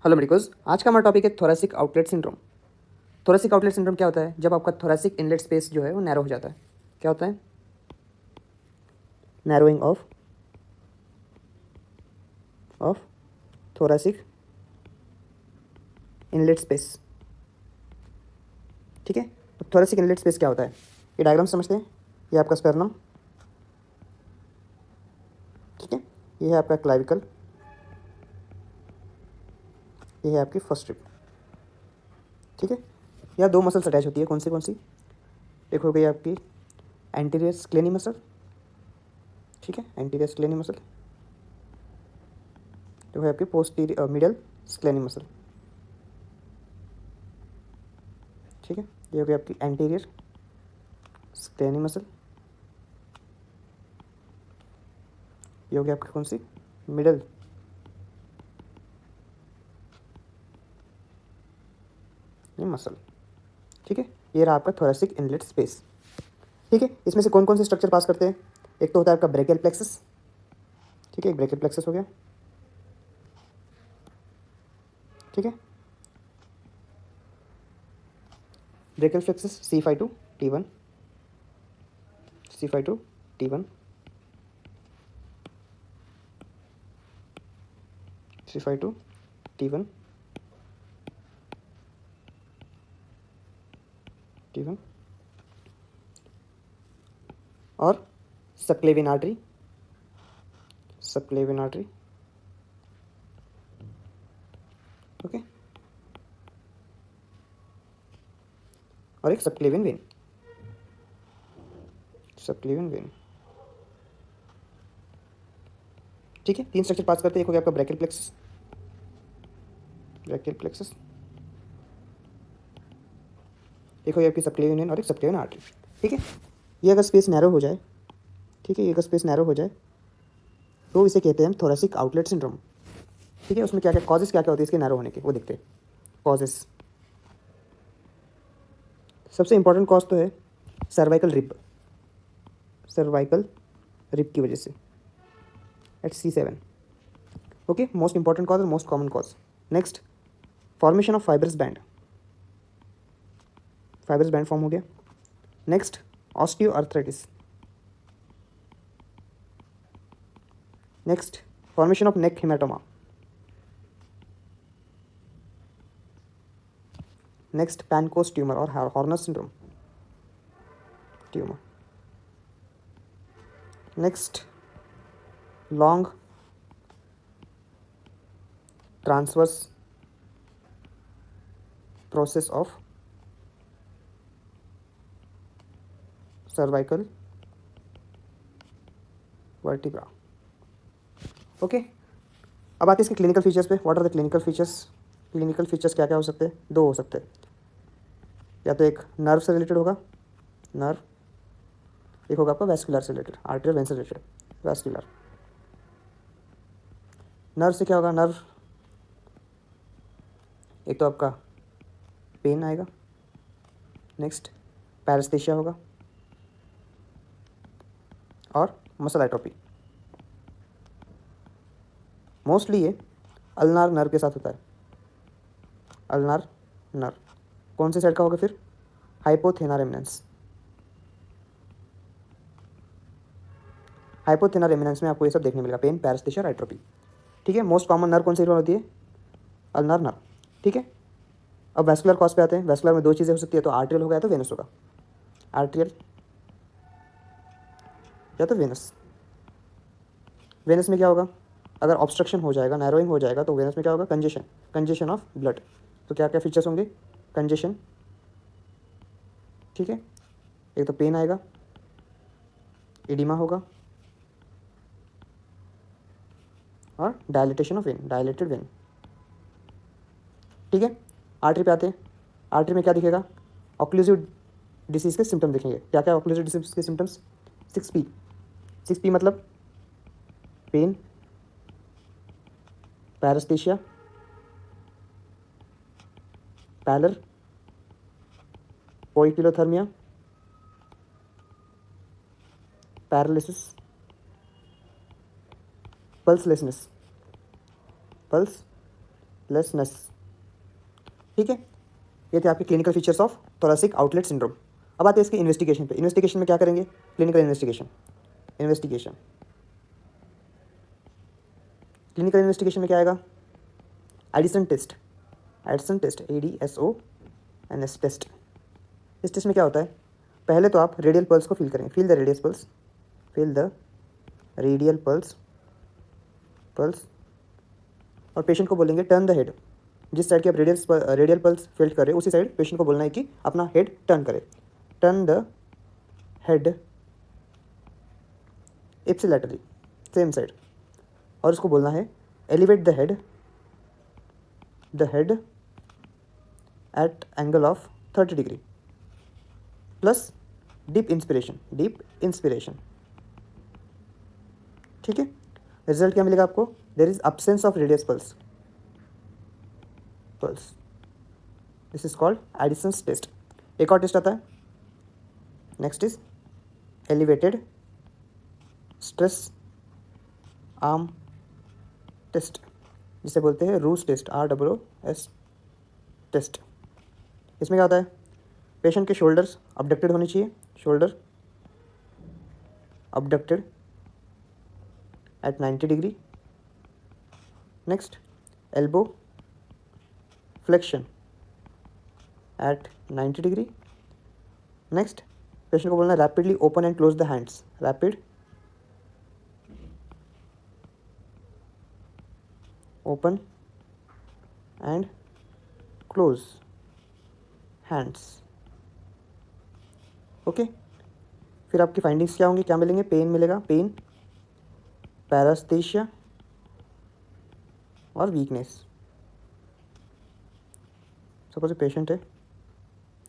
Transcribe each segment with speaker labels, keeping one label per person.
Speaker 1: Hello medicos, आज का हमारा टॉपिक है thoracic outlet syndrome. Thoracic outlet syndrome क्या होता है? जब आपका थोरेसिक इनलेट स्पेस जो है वो नैरो हो जाता है। क्या होता है? Narrowing of thoracic inlet space. ठीक है, तो थोरेसिक इनलेट स्पेस क्या होता है? ये डायग्राम समझते हैं। ये आपका स्पेर्नम, ठीक है, ये है आपका क्लाविकल, ये है आपकी फर्स्ट रिब। ठीक है, यहाँ दो मसल्स अटैच होती है। कौन सी? एक हो गई आपकी एंटीरियर स्क्लेनी मसल, ठीक है, एंटीरियर स्क्लेनी मसल। जो है आपकी पोस्टीरियर मिडल स्क्लेनी मसल, ठीक है। ये हो गई आपकी एंटीरियर स्क्लेनी मसल। ये हो गया आपकी कौन सी? मिडल मसल, ठीक है। ये रहा आपका थोरेसिक इनलेट स्पेस, ठीक है। इसमें से कौन कौन से स्ट्रक्चर पास करते हैं? एक तो होता है आपका ब्रेकियल प्लेक्सस, ठीक है, एक ब्रेकियल प्लेक्सस हो गया, ठीक है। Brachial plexus C5 to T1, C5 to T1, C5 to T1, T1 और subclavian artery, subclavian artery, okay, और एक सबक्लेवियन वेन, सबक्लेवियन वेन, ठीक है। तीन स्ट्रक्चर पास करते हैं। एक हो गया आपका ब्रेकियल प्लेक्सस, ब्रेकियल प्लेक्सस, एक हो गया आपकी सबक्लेवियन वेन और एक सबक्लेवियन आर्टरी, ठीक है। ये अगर स्पेस नैरो हो जाए, ठीक है, ये अगर स्पेस नैरो हो जाए तो इसे कहते हैं हम थोरेसिक आउटलेट सिंड्रोम, ठीक है। उसमें क्या क्या कॉजेस क्या क्या होती है इसके नैरो होने के, वो देखते हैं। कॉजेस, सबसे इंपॉर्टेंट कॉज तो है सर्वाइकल रिब, सर्वाइकल रिब की वजह से at C7, okay, most important cause और most common cause. Next, formation of fibrous band, fibrous band form हो गया। Next, osteoarthritis. Next, formation of neck hematoma. Next, Pancoast tumor और Horner syndrome tumor. Next, long transverse process of cervical vertebra, okay. अब आते हैं इसके clinical features पे। What are the clinical features? Clinical features क्या क्या हो सकते हैं? दो हो सकते हैं, या तो एक नर्व से रिलेटेड होगा, नर्व, एक होगा आपका वैस्कुलर से रिलेटेड, आर्टेरियल वेन से रिलेटेड, वैस्कुलर। नर्व से क्या होगा? नर्व, एक तो आपका पेन आएगा, नेक्स्ट पैरेस्थेशिया होगा और मसल एट्रोपी। मोस्टली ये अल्नार नर्व के साथ होता है, अल्नार नर्व। कौन से साइड का होगा फिर? हाइपोथेनार एमिनेंस, हाइपोथेनार एमिनेंस में आपको ये सब देखने मिलेगा, पेन, पैरेस्थेशिया और एट्रोपी, ठीक है। मोस्ट कॉमन नर्व कौन सी होती है? अल्नार नर्व, ठीक है। अब वैस्कुलर कॉज पे आते हैं। वैस्कुलर में दो चीज़ें हो सकती है, तो आर्ट्रियल होगा या तो वेनस होगा, आर्ट्रियल या तो वेनस। वेनस में क्या होगा? अगर ऑब्स्ट्रक्शन हो जाएगा, नैरोइंग हो जाएगा, तो वेनस में क्या होगा? Congestion, congestion of blood. तो क्या क्या फीचर्स होंगे? कंजेशन, ठीक है, एक तो पेन आएगा, एडिमा होगा और dilatation of when, dilated when, ठीक है। आर्टरी पे आते हैं। आर्टरी में क्या दिखेगा? ऑक्लूसिव डिसीज के सिम्टम दिखेंगे। क्या क्या ऑक्लूसिव डिसीज के सिम्टम्स? 6P, 6P मतलब pain, paresthesia, pallor, poikilothermia, paralysis, pulselessness, pulse breathlessness. ठीक है, ये थे आपके clinical features of thoracic outlet syndrome. अब आते हैं इसके इन्वेस्टिगेशन पे। इन्वेस्टिगेशन में क्या करेंगे? Clinical investigation. Investigation clinical investigation में क्या आएगा? Adson test. Adson test, ADSONS test. इस टेस्ट में क्या होता है? पहले तो आप रेडियल पल्स को फील करेंगे। Feel the radius pulse, feel the radial pulse और पेशेंट को बोलेंगे टर्न द हेड। जिस साइड की आप रेडियल पल्स फील कर रहे हो उसी साइड पेशेंट को बोलना है कि अपना हेड टर्न करे। Turn the head ipsilaterally, same side. और उसको बोलना है elevate the head at angle of 30 degree plus deep inspiration. ठीक है, रिजल्ट क्या मिलेगा आपको? There is absence of radius pulse. This is called Adson's test. एक और टेस्ट आता है, next is elevated stress arm test, जिसे बोलते हैं रूस टेस्ट, ROOS टेस्ट। इसमें क्या होता है? पेशेंट के शोल्डर्स अबडक्टेड होनी चाहिए, shoulder abducted at 90 degree. Next elbow flexion at 90 degree. Next patient को बोलना है rapidly open and close the hands. Rapid open and close hands. Okay, फिर आपकी फाइंडिंग्स क्या होंगी, क्या मिलेंगे? पेन मिलेगा, पेन, पैरास्थेशिया और वीकनेस। सपोज पेशेंट है,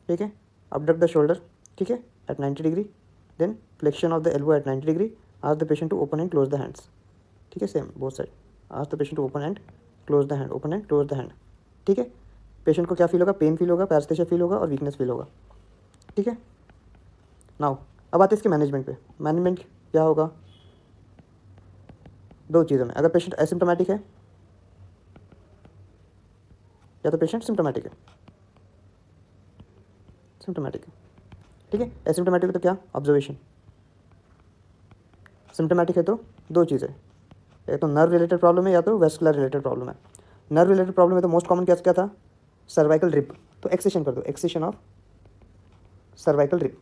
Speaker 1: ठीक है, abduct द शोल्डर, ठीक है, at 90 degree, then flexion of the elbow at 90 degree, ask the patient to open and close the hands. ठीक है, same both side, ask the patient to open and close the hand, open and close the hand. ठीक है, patient को क्या feel होगा? Pain feel होगा, पैरास्थेशिया feel होगा और वीकनेस फील होगा। ठीक है, नाउ अब आते हैं इसके मैनेजमेंट पे। मैनेजमेंट क्या होगा? दो चीज़ों में, अगर पेशेंट एसिम्टोमेटिक है या तो पेशेंट सिम्टोमेटिक है। सिम्टोमेटिक है, ठीक है। एसिम्टोमेटिक है तो क्या? ऑब्जर्वेशन। सिम्टोमेटिक है तो दो चीज़ें, या तो नर्व रिलेटेड प्रॉब्लम है या तो वेस्कुलर रिलेटेड प्रॉब्लम है। नर्व रिलेटेड प्रॉब्लम है तो मोस्ट कॉमन क्या था? Cervical rib. तो एक्सेशन कर दो, एक्सेशन ऑफ सर्वाइकल रिप।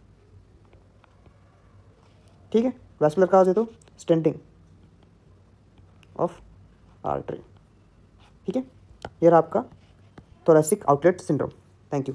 Speaker 1: ठीक है, वेस्कुलर काज है तो स्टेंटिंग ऑफ आर्टरी। ठीक है, ये रहा आपका thoracic outlet syndrome. Thank you.